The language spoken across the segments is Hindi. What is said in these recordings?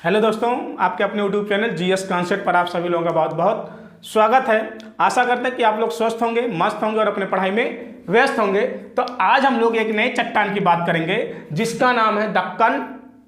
हेलो दोस्तों, आपके अपने यूट्यूब चैनल जीएस कॉन्सेप्ट पर आप सभी लोगों का बहुत बहुत स्वागत है। आशा करते हैं कि आप लोग स्वस्थ होंगे, मस्त होंगे और अपने पढ़ाई में व्यस्त होंगे। तो आज हम लोग एक नए चट्टान की बात करेंगे जिसका नाम है दक्कन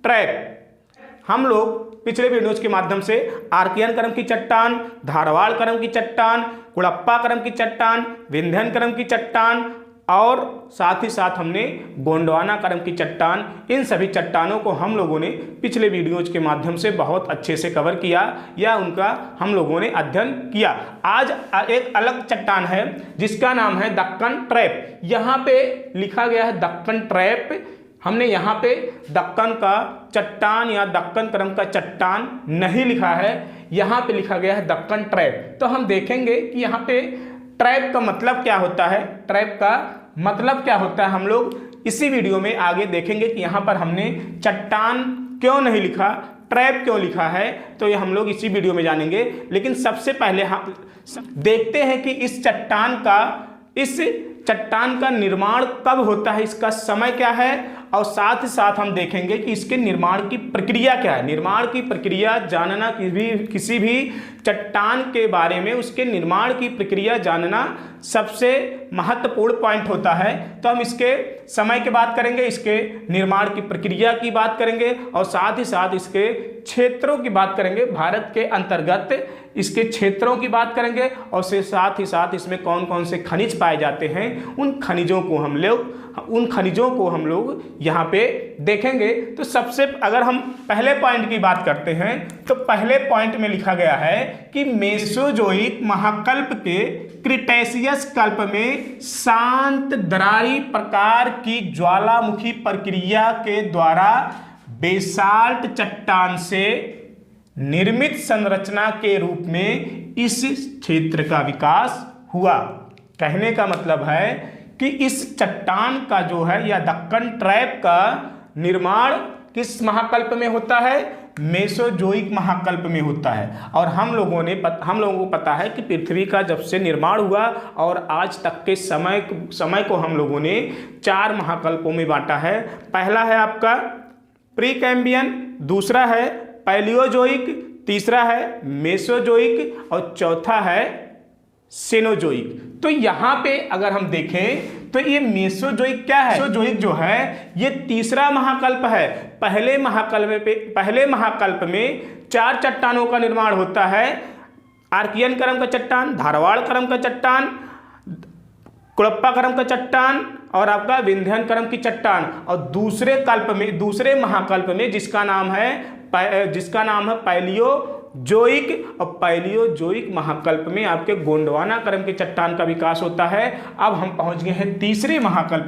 ट्रैप। हम लोग पिछले वीडियोज के माध्यम से आर्कियन क्रम की चट्टान, धारवाड़ क्रम की चट्टान, कुड़प्पा क्रम की चट्टान, विंध्यन क्रम की चट्टान और साथ ही साथ हमने गोंडवाना क्रम की चट्टान, इन सभी चट्टानों को हम लोगों ने पिछले वीडियोज के माध्यम से बहुत अच्छे से कवर किया या उनका हम लोगों ने अध्ययन किया। आज एक अलग चट्टान है जिसका नाम है दक्कन ट्रैप। यहाँ पे लिखा गया है दक्कन ट्रैप। हमने यहाँ पे दक्कन का चट्टान या दक्कन क्रम का चट्टान नहीं लिखा है, यहाँ पे लिखा गया है दक्कन ट्रैप। तो हम देखेंगे कि यहाँ पे ट्रैप का मतलब क्या होता है, ट्रैप का मतलब क्या होता है, हम लोग इसी वीडियो में आगे देखेंगे कि यहाँ पर हमने चट्टान क्यों नहीं लिखा, ट्रैप क्यों लिखा है, तो ये हम लोग इसी वीडियो में जानेंगे। लेकिन सबसे पहले हम देखते हैं कि इस चट्टान का निर्माण कब होता है, इसका समय क्या है, और साथ ही साथ हम देखेंगे कि इसके निर्माण की प्रक्रिया क्या है। निर्माण की प्रक्रिया जानना किसी भी चट्टान के बारे में उसके निर्माण की प्रक्रिया जानना सबसे महत्वपूर्ण पॉइंट होता है। तो हम इसके समय की बात करेंगे, इसके निर्माण की प्रक्रिया की बात करेंगे और साथ ही साथ इसके क्षेत्रों की बात करेंगे, भारत के अंतर्गत इसके क्षेत्रों की बात करेंगे और से साथ ही साथ इसमें कौन कौन से खनिज पाए जाते हैं, उन खनिजों को हम लोग यहाँ पे देखेंगे। तो सबसे अगर हम पहले पॉइंट की बात करते हैं तो पहले पॉइंट में लिखा गया है कि मेसोजोइक महाकल्प के क्रिटेशियस कल्प में शांत दरारी प्रकार की ज्वालामुखी प्रक्रिया के द्वारा बेसाल्ट चट्टान से निर्मित संरचना के रूप में इस क्षेत्र का विकास हुआ। कहने का मतलब है कि इस चट्टान का जो है या दक्कन ट्रैप का निर्माण किस महाकल्प में होता है, मेसोजोइक महाकल्प में होता है। और हम लोगों को पता है कि पृथ्वी का जब से निर्माण हुआ और आज तक के समय को हम लोगों ने 4 महाकल्पों में बांटा है। पहला है आपका प्री कैम्बियन, दूसरा है पैलियोजोइक, तीसरा है मेसोजोइक और चौथा है सेनोजोइक। तो यहाँ पे अगर हम देखें तो ये मेसोजोइक क्या है, मेसोजोइक जो है ये तीसरा महाकल्प है। पहले महाकल्प में 4 चट्टानों का निर्माण होता है, आर्कियन क्रम का चट्टान, धारवाड़ क्रम का चट्टान, कुड़प्पा क्रम का चट्टान और आपका विंध्यन क्रम की चट्टान। और दूसरे महाकल्प में जिसका नाम है पैलियोजोइक, और पैलियोजोइक महाकल्प में आपके गोंडवाना क्रम के चट्टान का विकास होता है। अब हम पहुंच गए हैं तीसरे महाकल्प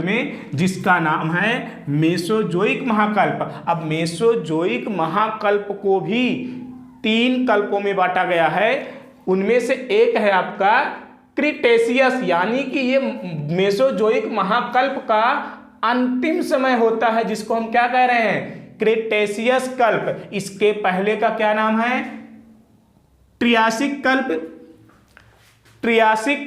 में जिसका नाम है मेसोजोइक महाकल्प। अब मेसोजोइक महाकल्प को भी 3 कल्पों में बांटा गया है। उनमें से एक है आपका क्रिटेशियस, यानी कि ये मेसोजोइक महाकल्प का अंतिम समय होता है, जिसको हम क्या कह रहे हैं, क्रिटेशियस कल्प। इसके पहले का क्या नाम है, ट्रियासिक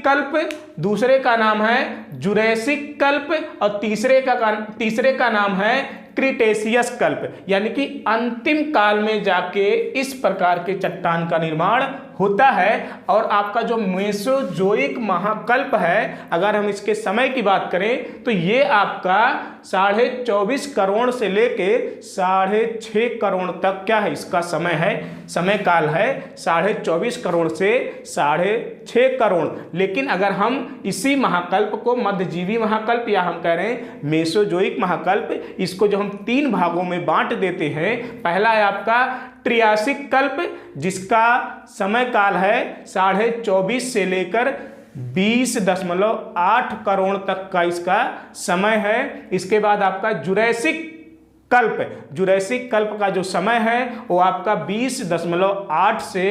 कल्प, दूसरे का नाम है जुरैसिक कल्प और तीसरे का नाम है क्रिटेशियस कल्प। यानी कि अंतिम काल में जाके इस प्रकार के चट्टान का निर्माण होता है। और आपका जो मेसोजोइक महाकल्प है, अगर हम इसके समय की बात करें तो ये आपका 24.5 करोड़ से लेके 6.5 करोड़ तक क्या है, इसका समय काल है 24.5 करोड़ से 6.5 करोड़। लेकिन अगर हम इसी महाकल्प को मध्यजीवी महाकल्प या हम कह रहे हैं मेसोजोइक महाकल्प, इसको जो हम 3 भागों में बांट देते हैं। पहला है आपका ट्रियासिक कल्प जिसका समय काल है 24.5 से लेकर 20.8 करोड़ तक का इसका समय है। इसके बाद आपका जुरैसिक कल्प का जो समय है वो आपका 20.8 से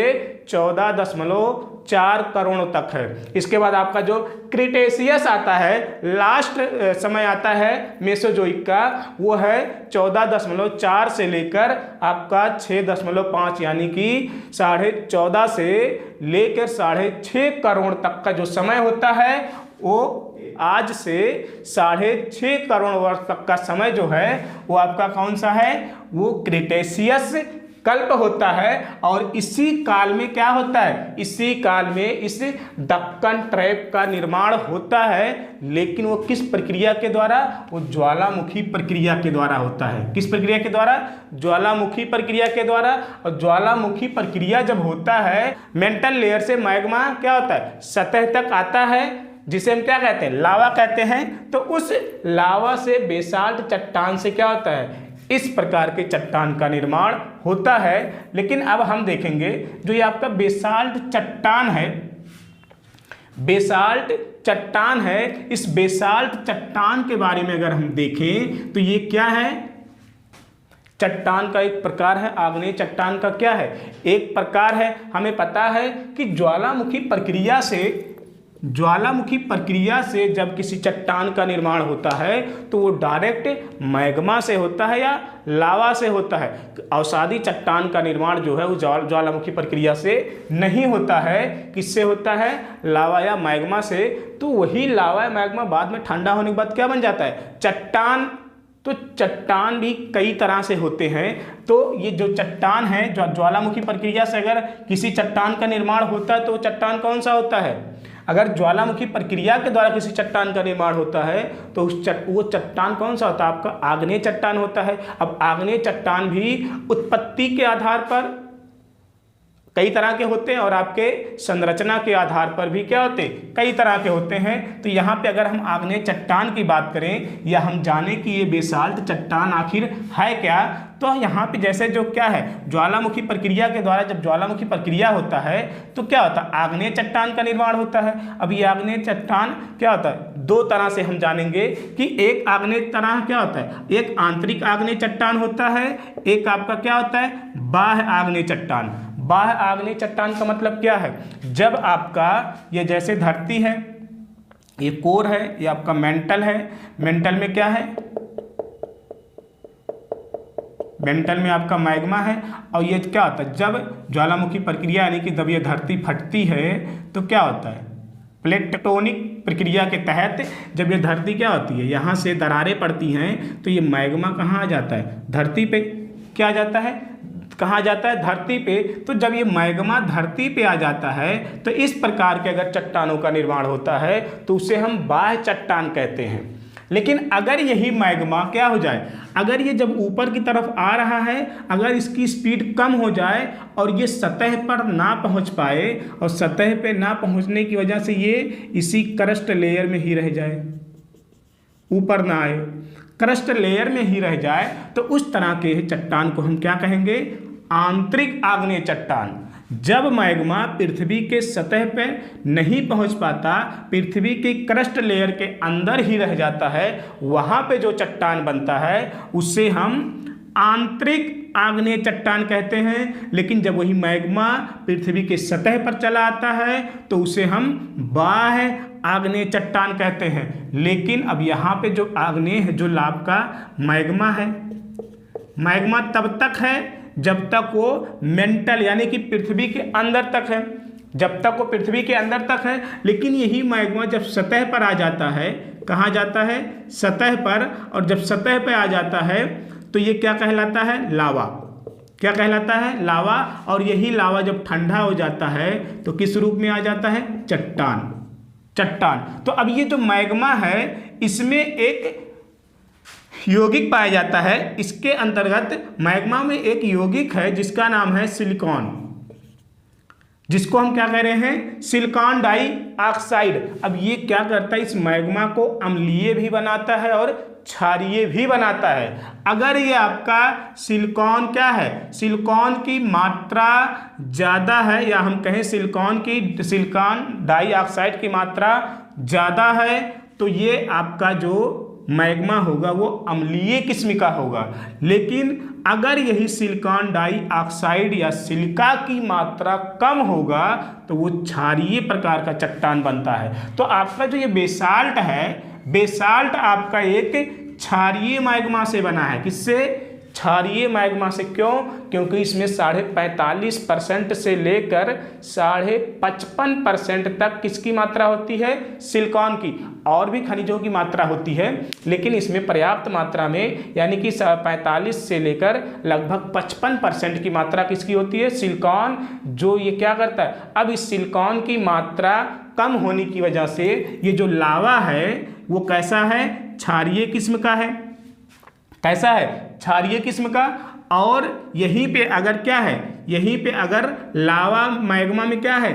14.4 करोड़ तक है। इसके बाद आपका जो क्रिटेशियस आता है, लास्ट समय आता है मेसोजोइक का, वो है 14.4 से लेकर आपका 6.5, यानी कि 14.5 से लेकर 6.5 करोड़ तक का जो समय होता है वो आज से 6.5 करोड़ वर्ष तक का समय जो है वो आपका कौन सा है, वो क्रिटेशियस कल्प होता है। और इसी काल में क्या होता है, इसी काल में इस दक्कन ट्रैप का निर्माण होता है, लेकिन वो किस प्रक्रिया के द्वारा, वो ज्वालामुखी प्रक्रिया के द्वारा होता है। किस प्रक्रिया के द्वारा, ज्वालामुखी प्रक्रिया के द्वारा। और ज्वालामुखी प्रक्रिया जब होता है, मेंटल लेयर से मैग्मा क्या होता है, सतह तक आता है, जिसे हम क्या कहते हैं, लावा कहते हैं। तो उस लावा से बेसाल्ट चट्टान से क्या होता है, इस प्रकार के चट्टान का निर्माण होता है। लेकिन अब हम देखेंगे जो ये आपका बेसाल्ट चट्टान है, बेसाल्ट चट्टान है, इस बेसाल्ट चट्टान के बारे में अगर हम देखें तो ये क्या है, चट्टान का एक प्रकार है। आग्नेय चट्टान का क्या है, एक प्रकार है। हमें पता है कि ज्वालामुखी प्रक्रिया से जब किसी चट्टान का निर्माण होता है तो वो डायरेक्ट मैग्मा से होता है या लावा से होता है। अवसादी चट्टान का निर्माण जो है वो ज्वालामुखी प्रक्रिया से नहीं होता है, किससे होता है, लावा या मैग्मा से। तो वही लावा या मैग्मा बाद में ठंडा होने के बाद क्या बन जाता है, चट्टान। तो चट्टान भी कई तरह से होते हैं। तो ये जो चट्टान है, जो ज्वालामुखी प्रक्रिया से अगर किसी चट्टान का निर्माण होता है तो चट्टान कौन सा होता है, अगर ज्वालामुखी प्रक्रिया के द्वारा किसी चट्टान का निर्माण होता है तो वो चट्टान कौन सा होता है, आपका आग्नेय चट्टान होता है। अब आग्नेय चट्टान भी उत्पत्ति के आधार पर कई तरह के होते हैं और आपके संरचना के आधार पर भी क्या होते हैं, कई तरह के होते हैं। तो यहाँ पे अगर हम आग्नेय चट्टान की बात करें या हम जाने कि ये बेसाल्ट चट्टान आखिर है क्या, तो यहाँ पे जैसे जो क्या है, ज्वालामुखी प्रक्रिया के द्वारा जब ज्वालामुखी प्रक्रिया होता है तो क्या होता है, आग्नेय चट्टान का निर्माण होता है। अब ये आग्नेय चट्टान क्या होता है, दो तरह से हम जानेंगे कि एक आग्नेय तरह क्या होता है, एक आंतरिक आग्नेय चट्टान होता है, एक आपका क्या होता है, बाह्य आग्नेय चट्टान। बाह्य आग्नेय चट्टान का मतलब क्या है, जब आपका ये जैसे धरती है, ये कोर है, ये आपका मेंटल है, मेंटल में क्या है, मेंटल में आपका मैग्मा है। और ये क्या होता है, जब ज्वालामुखी प्रक्रिया यानी कि जब ये धरती फटती है तो क्या होता है, प्लेट टेक्टोनिक प्रक्रिया के तहत जब ये धरती क्या होती है, यहाँ से दरारें पड़ती हैं तो ये मैग्मा कहाँ आ जाता है, धरती पे क्या आ जाता है, कहाँ जाता है, धरती पे। तो जब ये मैग्मा धरती पे आ जाता है तो इस प्रकार के अगर चट्टानों का निर्माण होता है तो उसे हम बाह्य चट्टान कहते हैं। लेकिन अगर यही मैग्मा क्या हो जाए, अगर ये जब ऊपर की तरफ आ रहा है, अगर इसकी स्पीड कम हो जाए और ये सतह पर ना पहुंच पाए और सतह पे ना पहुंचने की वजह से ये इसी क्रस्ट लेयर में ही रह जाए, ऊपर ना आए, क्रस्ट लेयर में ही रह जाए, तो उस तरह के चट्टान को हम क्या कहेंगे, आंतरिक आग्नेय चट्टान। जब मैग्मा पृथ्वी के सतह पे नहीं पहुंच पाता, पृथ्वी की क्रस्ट लेयर के अंदर ही रह जाता है, वहां पे जो चट्टान बनता है उसे हम आंतरिक आग्नेय चट्टान कहते हैं। लेकिन जब वही मैग्मा पृथ्वी के सतह पर चला आता है तो उसे हम बाह्य आग्नेय चट्टान कहते हैं। लेकिन अब यहाँ पे जो आग्नेय है, जो लाव का मैग्मा है, मैग्मा तब तक है जब तक वो मेंटल यानी कि पृथ्वी के अंदर तक है, जब तक वो पृथ्वी के अंदर तक है। लेकिन यही मैग्मा जब सतह पर आ जाता है, कहाँ जाता है, सतह पर, और जब सतह पर आ जाता है तो ये क्या कहलाता है, लावा। क्या कहलाता है, लावा। और यही लावा जब ठंडा हो जाता है तो किस रूप में आ जाता है, चट्टान। चट्टान। तो अब ये जो मैग्मा है इसमें एक यौगिक पाया जाता है। इसके अंतर्गत मैग्मा में एक यौगिक है जिसका नाम है सिलिकॉन, जिसको हम क्या कह रहे हैं, सिलिकॉन डाइऑक्साइड। अब ये क्या करता है, इस मैग्मा को अम्लीय भी बनाता है और क्षारीय भी बनाता है। अगर ये आपका सिलिकॉन क्या है, सिलिकॉन की मात्रा ज़्यादा है, या हम कहें सिलिकॉन डाइऑक्साइड की मात्रा ज़्यादा है, तो ये आपका जो मैग्मा होगा वो अम्लीय किस्म का होगा। लेकिन अगर यही सिलिकॉन डाइऑक्साइड या सिलिका की मात्रा कम होगा तो वो क्षारीय प्रकार का चट्टान बनता है। तो आपका जो ये बेसाल्ट है, बेसाल्ट आपका एक क्षारीय मैग्मा से बना है। किससे, क्षारीय मैग्मा से। क्यों? क्योंकि इसमें 45.5% से लेकर 55.5% तक किसकी मात्रा होती है? सिलिकॉन की। और भी खनिजों की मात्रा होती है, लेकिन इसमें पर्याप्त मात्रा में, यानी कि 45 से लेकर लगभग 55% की मात्रा किसकी होती है? सिलिकॉन। जो ये क्या करता है, अब इस सिलिकॉन की मात्रा कम होने की वजह से ये जो लावा है वो कैसा है? क्षारीय किस्म का है। कैसा है? क्षारीय किस्म का। और यहीं पे अगर क्या है, यहीं पे अगर लावा मैग्मा में क्या है,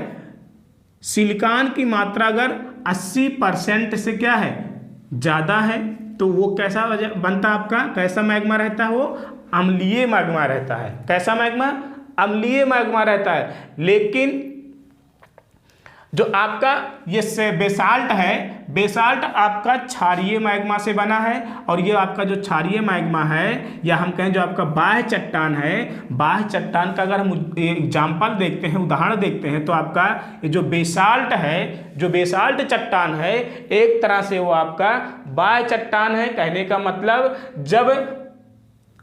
सिलिकॉन की मात्रा अगर 80% से क्या है, ज़्यादा है, तो वो कैसा बनता है आपका? कैसा मैग्मा रहता है? वो अम्लीय मैग्मा रहता है। कैसा मैग्मा? अम्लीय मैग्मा रहता है। लेकिन जो आपका ये बेसाल्ट है, बेसाल्ट आपका क्षारीय मैग्मा से बना है। और ये आपका जो क्षारीय मैग्मा है, या हम कहें जो आपका बाह्य चट्टान है, बाह्य चट्टान का अगर हम एग्जाम्पल देखते हैं, उदाहरण देखते हैं, तो आपका ये जो बेसाल्ट है, जो बेसाल्ट चट्टान है, एक तरह से वो आपका बाह्य चट्टान है। कहने का मतलब जब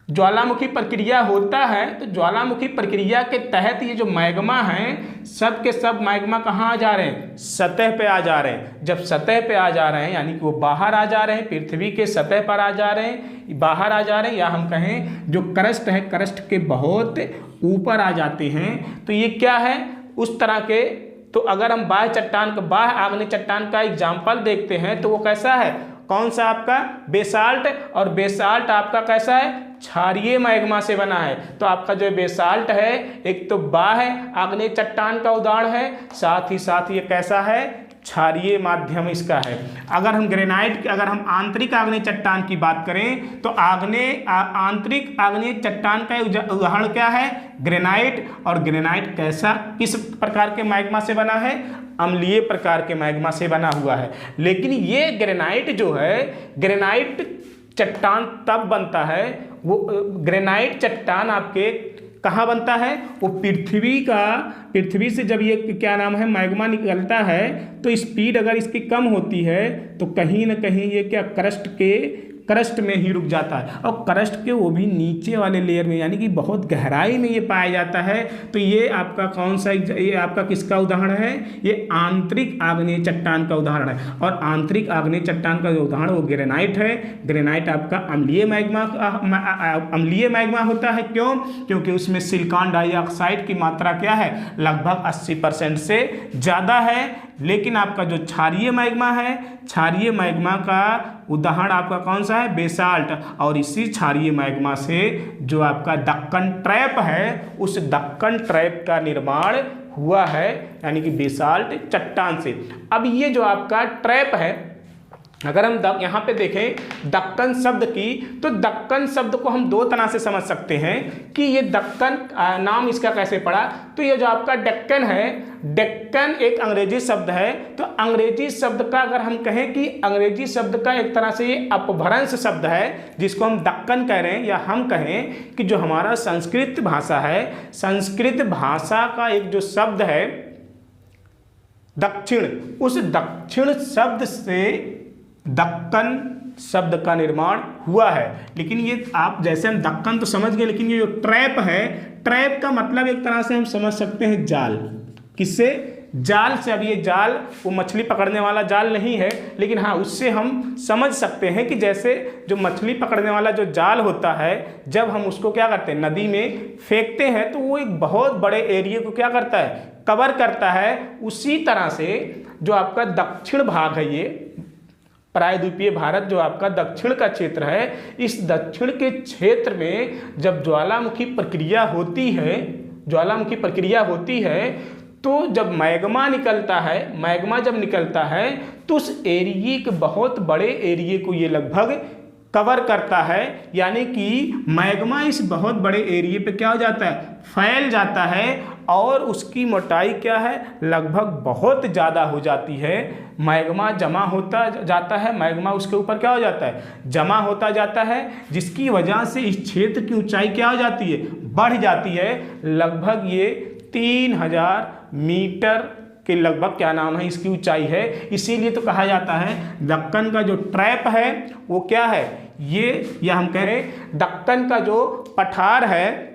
ज्वालामुखी प्रक्रिया होता है तो ज्वालामुखी प्रक्रिया के तहत ये जो मैग्मा हैं, सब के सब मैग्मा कहाँ आ जा रहे हैं? सतह पे आ जा रहे हैं। जब सतह पे आ जा रहे हैं, यानी कि वो बाहर आ जा रहे हैं, पृथ्वी के सतह पर आ जा रहे हैं, बाहर आ जा रहे हैं, या हम कहें जो क्रस्ट है, क्रस्ट के बहुत ऊपर आ जाते हैं, तो ये क्या है? उस तरह के। तो अगर हम बाह्य चट्टान का, बाह्य आग्नेय चट्टान का एग्जाम्पल देखते हैं, तो वो कैसा है? कौन सा? आपका बेसाल्ट। और बेसाल्ट आपका कैसा है? क्षारीय मैग्मा से बना है। तो आपका जो बेसाल्ट है, एक तो बाह्य आग्नेय चट्टान का उदाहरण है, साथ ही साथ ये कैसा है? क्षारीय माध्यम इसका है। अगर हम ग्रेनाइट, अगर हम आंतरिक आग्नेय चट्टान की बात करें, तो आंतरिक आग्नेय चट्टान का उदाहरण क्या है? ग्रेनाइट। और ग्रेनाइट कैसा, किस प्रकार के मैग्मा से बना है? अम्लीय प्रकार के मैग्मा से बना हुआ है। लेकिन ये ग्रेनाइट जो है, ग्रेनाइट चट्टान तब बनता है, वो ग्रेनाइट चट्टान आपके कहाँ बनता है? वो पृथ्वी से जब ये क्या नाम है, मैग्मा निकलता है, तो स्पीड अगर इसकी कम होती है तो कहीं ना कहीं ये क्या, क्रस्ट में ही रुक जाता है। और क्रस्ट के वो भी नीचे वाले लेयर में, यानी कि बहुत गहराई में ये पाया जाता है। तो ये आपका कौन सा, ये आपका किसका उदाहरण है? ये आंतरिक आग्नेय चट्टान का उदाहरण है। और आंतरिक आग्नेय चट्टान का जो उदाहरण वो ग्रेनाइट है। ग्रेनाइट आपका अम्लीय मैग्मा होता है। क्यों? क्योंकि उसमें सिलिकॉन डाइऑक्साइड की मात्रा क्या है? लगभग 80% से ज़्यादा है। लेकिन आपका जो क्षारीय मैग्मा है, क्षारीय मैग्मा का उदाहरण आपका कौन सा है? बेसाल्ट। और इसी क्षारीय मैग्मा से जो आपका दक्कन ट्रैप है, उस दक्कन ट्रैप का निर्माण हुआ है, यानी कि बेसाल्ट चट्टान से। अब ये जो आपका ट्रैप है, अगर हम यहाँ पे देखें दक्कन शब्द की, तो दक्कन शब्द को हम दो तरह से समझ सकते हैं कि ये दक्कन नाम इसका कैसे पड़ा। तो ये जो आपका डेक्कन है, डेक्कन एक अंग्रेजी शब्द है। तो अंग्रेजी शब्द का अगर हम कहें कि अंग्रेजी शब्द का एक तरह से ये अपभ्रंश शब्द है, जिसको हम दक्कन कह रहे हैं, या हम कहें कि जो हमारा संस्कृत भाषा है, संस्कृत भाषा का एक जो शब्द है दक्षिण, उस दक्षिण शब्द से दक्कन शब्द का निर्माण हुआ है। लेकिन ये आप जैसे हम दक्कन तो समझ गए, लेकिन ये जो ट्रैप है, ट्रैप का मतलब एक तरह से हम समझ सकते हैं जाल। किससे? जाल से। अब ये जाल वो मछली पकड़ने वाला जाल नहीं है, लेकिन हाँ उससे हम समझ सकते हैं कि जैसे जो मछली पकड़ने वाला जो जाल होता है, जब हम उसको क्या करते हैं, नदी में फेंकते हैं, तो वो एक बहुत बड़े एरिया को क्या करता है, कवर करता है। उसी तरह से जो आपका दक्षिण भाग है, ये प्रायद्वीपीय भारत जो आपका दक्षिण का क्षेत्र है, इस दक्षिण के क्षेत्र में जब ज्वालामुखी प्रक्रिया होती है, ज्वालामुखी प्रक्रिया होती है, तो जब मैग्मा निकलता है, मैग्मा जब निकलता है तो उस एरिया के बहुत बड़े एरिया को ये लगभग कवर करता है। यानी कि मैग्मा इस बहुत बड़े एरिया पे क्या हो जाता है, फैल जाता है, और उसकी मोटाई क्या है, लगभग बहुत ज़्यादा हो जाती है। मैग्मा जमा होता जाता है, मैग्मा उसके ऊपर क्या हो जाता है, जमा होता जाता है, जिसकी वजह से इस क्षेत्र की ऊंचाई क्या हो जाती है, बढ़ जाती है। लगभग ये 3000 मीटर के लगभग क्या नाम है इसकी ऊंचाई है। इसीलिए तो कहा जाता है दक्कन का जो ट्रैप है वो क्या है, ये या हम कह रहे हैं दक्कन का जो पठार है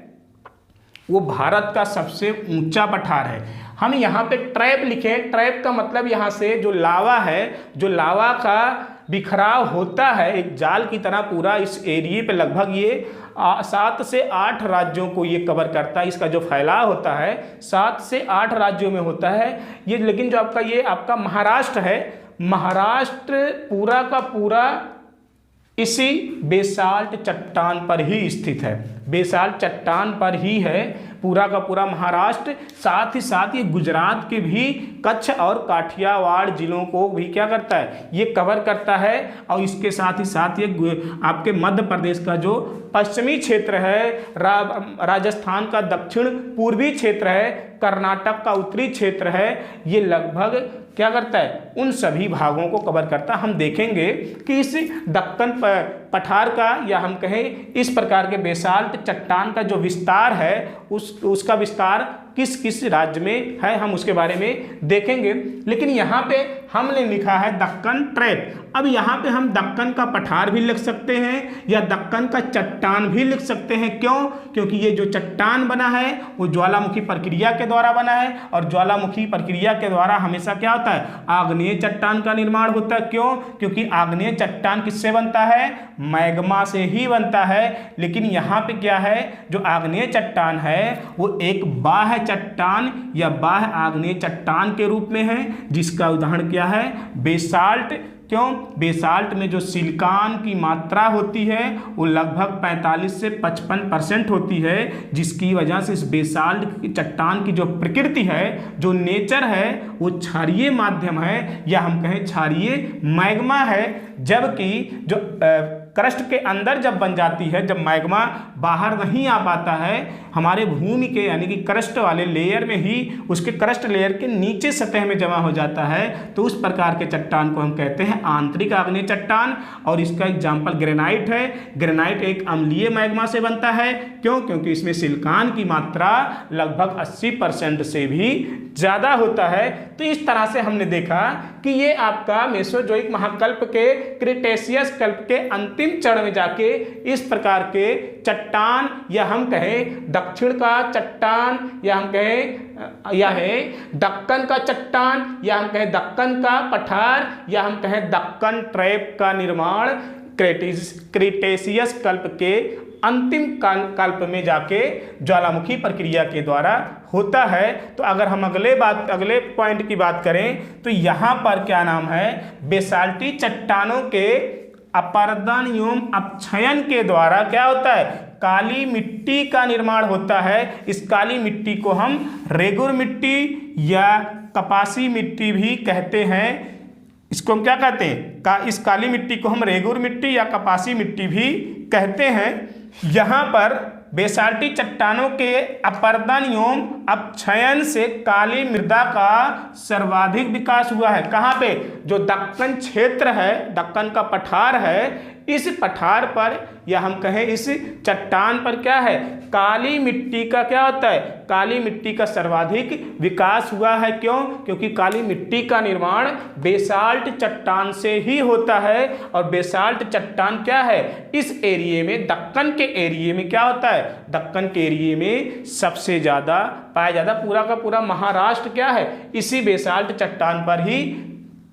वो भारत का सबसे ऊंचा पठार है। हम यहाँ पे ट्रैप लिखे, ट्रैप का मतलब यहाँ से जो लावा है, जो लावा का बिखराव होता है एक जाल की तरह पूरा इस एरिए पे, लगभग ये 7 से 8 राज्यों को ये कवर करता है। इसका जो फैलाव होता है 7 से 8 राज्यों में होता है ये। लेकिन जो आपका ये आपका महाराष्ट्र है, महाराष्ट्र पूरा का पूरा इसी बेसाल्ट चट्टान पर ही स्थित है, बेसाल्ट चट्टान पर ही है पूरा का पूरा महाराष्ट्र। साथ ही साथ ये गुजरात के भी कच्छ और काठियावाड़ जिलों को भी क्या करता है, ये कवर करता है। और इसके साथ ही साथ ये आपके मध्य प्रदेश का जो पश्चिमी क्षेत्र है, राजस्थान का दक्षिण पूर्वी क्षेत्र है, कर्नाटक का उत्तरी क्षेत्र है, ये लगभग क्या करता है, उन सभी भागों को कवर करता है। हम देखेंगे कि इस दक्कन पठार का या हम कहें इस प्रकार के बेसाल्ट चट्टान का जो विस्तार है उसका विस्तार किस किस राज्य में है, हम उसके बारे में देखेंगे। लेकिन यहाँ पे हमने लिखा है दक्कन ट्रैप। अब यहाँ पे हम दक्कन का पठार भी लिख सकते हैं या दक्कन का चट्टान भी लिख सकते हैं। क्यों? क्योंकि ये जो चट्टान बना है वो ज्वालामुखी प्रक्रिया के द्वारा बना है, और ज्वालामुखी प्रक्रिया के द्वारा हमेशा क्या होता है, आग्नेय चट्टान का निर्माण होता है। क्यों? क्योंकि आग्नेय चट्टान किससे बनता है, मैग्मा से ही बनता है। लेकिन यहाँ पे क्या है, जो आग्नेय चट्टान है वो एक बाह्य चट्टान या बाह्य आग्नेय चट्टान के रूप में है, जिसका उदाहरण क्या है, बेसाल्ट। क्यों? बेसाल्ट में जो सिलिकॉन की मात्रा होती है वो लगभग 45 से 55% होती है, जिसकी वजह से इस बेसाल्ट की चट्टान की जो प्रकृति है, जो नेचर है, वो क्षारीय माध्यम है या हम कहें क्षारीय मैग्मा है। जबकि जो क्रस्ट के अंदर जब बन जाती है, जब मैग्मा बाहर नहीं आ पाता है हमारे भूमि के यानी कि क्रस्ट वाले लेयर में ही, उसके क्रस्ट लेयर के नीचे सतह में जमा हो जाता है, तो उस प्रकार के चट्टान को हम कहते हैं आंतरिक आग्नेय चट्टान। और इसका एग्जाम्पल ग्रेनाइट है। ग्रेनाइट एक अम्लीय मैग्मा से बनता है। क्यों? क्योंकि इसमें सिलिकॉन की मात्रा लगभग 80% से भी ज़्यादा होता है। तो इस तरह से हमने देखा कि ये आपका मेसोजोइक महाकल्प के क्रिटेशियस कल्प के अंतिम चरण में जाके इस प्रकार के चट्टान या हम कहें दक्षिण का चट्टान या हम कहें या है दक्कन का चट्टान या हम कहें दक्कन का पठार या हम कहें दक्कन ट्रैप का निर्माण क्रिटेशियस कल्प के अंतिम कल्प में जाके ज्वालामुखी प्रक्रिया के द्वारा होता है। तो अगर हम अगले पॉइंट की बात करें तो यहाँ पर क्या नाम है, बेसाल्टी चट्टानों के अपर्दन एवं अपक्षयन के द्वारा क्या होता है, काली मिट्टी का निर्माण होता है। इस काली मिट्टी को हम रेगुर मिट्टी या कपासी मिट्टी भी कहते हैं। इसको हम क्या कहते हैं, इस काली मिट्टी को हम रेगुर मिट्टी या कपासी मिट्टी भी कहते हैं। यहाँ पर बेसाल्टी चट्टानों के अपर्दन एवं अपक्षयन से काली मृदा का सर्वाधिक विकास हुआ है। कहाँ पे, जो दक्कन क्षेत्र है, दक्कन का पठार है, इस पठार पर या हम कहें इस चट्टान पर क्या है, काली मिट्टी का क्या होता है, काली मिट्टी का सर्वाधिक विकास हुआ है। क्यों? क्योंकि काली मिट्टी का निर्माण बेसाल्ट चट्टान से ही होता है। और बेसाल्ट चट्टान क्या है, इस एरिए में, दक्कन के एरिए में क्या होता है, दक्कन के एरिए में सबसे ज़्यादा पाया जाता। पूरा का पूरा महाराष्ट्र क्या है, इसी बेसाल्ट चट्टान पर ही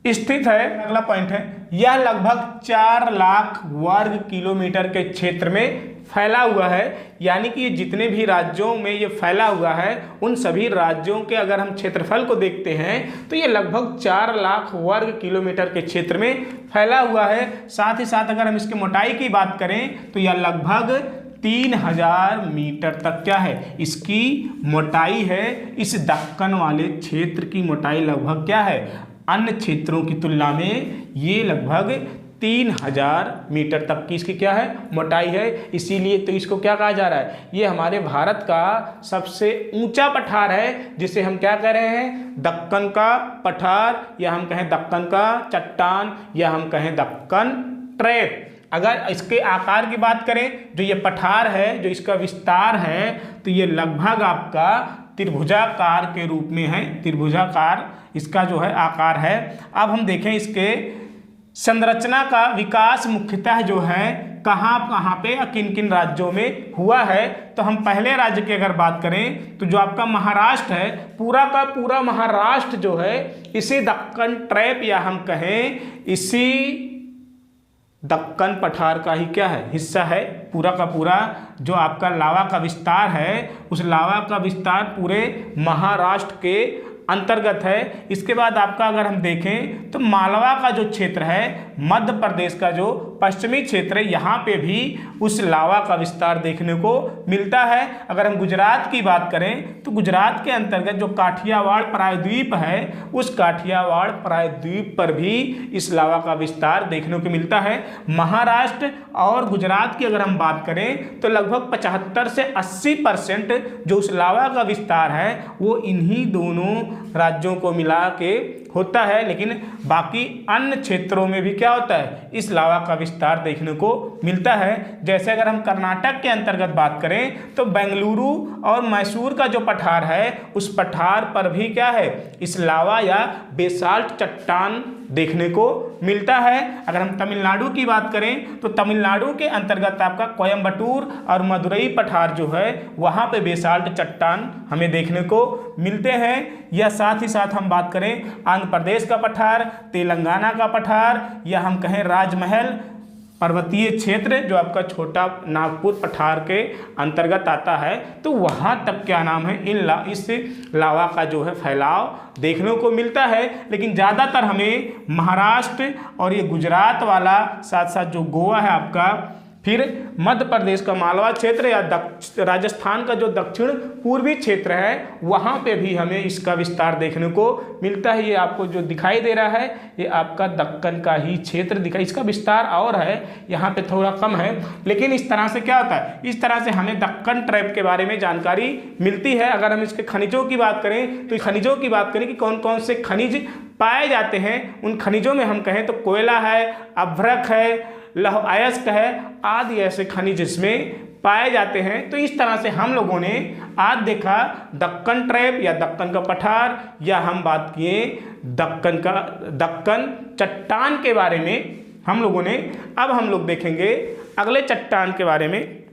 स्थित है। अगला पॉइंट है, यह लगभग 4 लाख वर्ग किलोमीटर के क्षेत्र में फैला हुआ है। यानी कि ये जितने भी राज्यों में ये फैला हुआ है, उन सभी राज्यों के अगर हम क्षेत्रफल को देखते हैं तो ये लगभग 4 लाख वर्ग किलोमीटर के क्षेत्र में फैला हुआ है। साथ ही साथ अगर हम इसकी मोटाई की बात करें तो यह लगभग 3000 मीटर तक क्या है, इसकी मोटाई है। इस दक्कन वाले क्षेत्र की मोटाई लगभग क्या है, अन्य क्षेत्रों की तुलना में ये लगभग 3000 मीटर तक की इसकी क्या है, मोटाई है। इसीलिए तो इसको क्या कहा जा रहा है, ये हमारे भारत का सबसे ऊंचा पठार है, जिसे हम क्या कह रहे हैं, दक्कन का पठार या हम कहें दक्कन का चट्टान या हम कहें दक्कन ट्रैप। अगर इसके आकार की बात करें, जो ये पठार है, जो इसका विस्तार है, तो ये लगभग आपका त्रिभुजाकार के रूप में है, त्रिभुजाकार इसका जो है आकार है। अब हम देखें इसके संरचना का विकास मुख्यतः जो है कहाँ कहाँ पे या किन किन राज्यों में हुआ है। तो हम पहले राज्य की अगर बात करें तो जो आपका महाराष्ट्र है, पूरा का पूरा महाराष्ट्र जो है इसी दक्कन ट्रैप या हम कहें इसी दक्कन पठार का ही क्या है, हिस्सा है। पूरा का पूरा जो आपका लावा का विस्तार है, उस लावा का विस्तार पूरे महाराष्ट्र के अंतर्गत है। इसके बाद आपका अगर हम देखें तो मालवा का जो क्षेत्र है, मध्य प्रदेश का जो पश्चिमी क्षेत्र है, यहाँ पे भी उस लावा का विस्तार देखने को मिलता है। अगर हम गुजरात की बात करें तो गुजरात के अंतर्गत जो काठियावाड़ प्रायद्वीप है, उस काठियावाड़ प्रायद्वीप पर भी इस लावा का विस्तार देखने को मिलता है। महाराष्ट्र और गुजरात की अगर हम बात करें तो लगभग 75 से 80% जो उस लावा का विस्तार है वो इन्हीं दोनों राज्यों को मिला के होता है। लेकिन बाकी अन्य क्षेत्रों में भी क्या होता है, इस लावा का विस्तार देखने को मिलता है। जैसे अगर हम कर्नाटक के अंतर्गत बात करें तो बेंगलुरु और मैसूर का जो पठार है, उस पठार पर भी क्या है, इस लावा या बेसाल्ट चट्टान देखने को मिलता है। अगर हम तमिलनाडु की बात करें तो तमिलनाडु के अंतर्गत आपका कोयम्बटूर और मदुरई पठार जो है, वहाँ पे बेसाल्ट चट्टान हमें देखने को मिलते हैं। या साथ ही साथ हम बात करें आंध्र प्रदेश का पठार, तेलंगाना का पठार, या हम कहें राजमहल पर्वतीय क्षेत्र जो आपका छोटा नागपुर पठार के अंतर्गत आता है, तो वहाँ तक क्या नाम है, इस लावा का जो है फैलाव देखने को मिलता है। लेकिन ज़्यादातर हमें महाराष्ट्र और ये गुजरात वाला, साथ साथ जो गोवा है आपका, फिर मध्य प्रदेश का मालवा क्षेत्र या राजस्थान का जो दक्षिण पूर्वी क्षेत्र है, वहाँ पे भी हमें इसका विस्तार देखने को मिलता है। ये आपको जो दिखाई दे रहा है ये आपका दक्कन का ही क्षेत्र दिखाई, इसका विस्तार और है, यहाँ पे थोड़ा कम है। लेकिन इस तरह से क्या होता है, इस तरह से हमें दक्कन ट्रैप के बारे में जानकारी मिलती है। अगर हम इसके खनिजों की बात करें तो खनिजों की बात करें कि कौन कौन से खनिज पाए जाते हैं, उन खनिजों में हम कहें तो कोयला है, अभ्रक है, लौह अयस्क है, आदि ऐसे खनिज इसमें पाए जाते हैं। तो इस तरह से हम लोगों ने आज देखा दक्कन ट्रैप या दक्कन का पठार, या हम बात किए दक्कन चट्टान के बारे में हम लोगों ने। अब हम लोग देखेंगे अगले चट्टान के बारे में।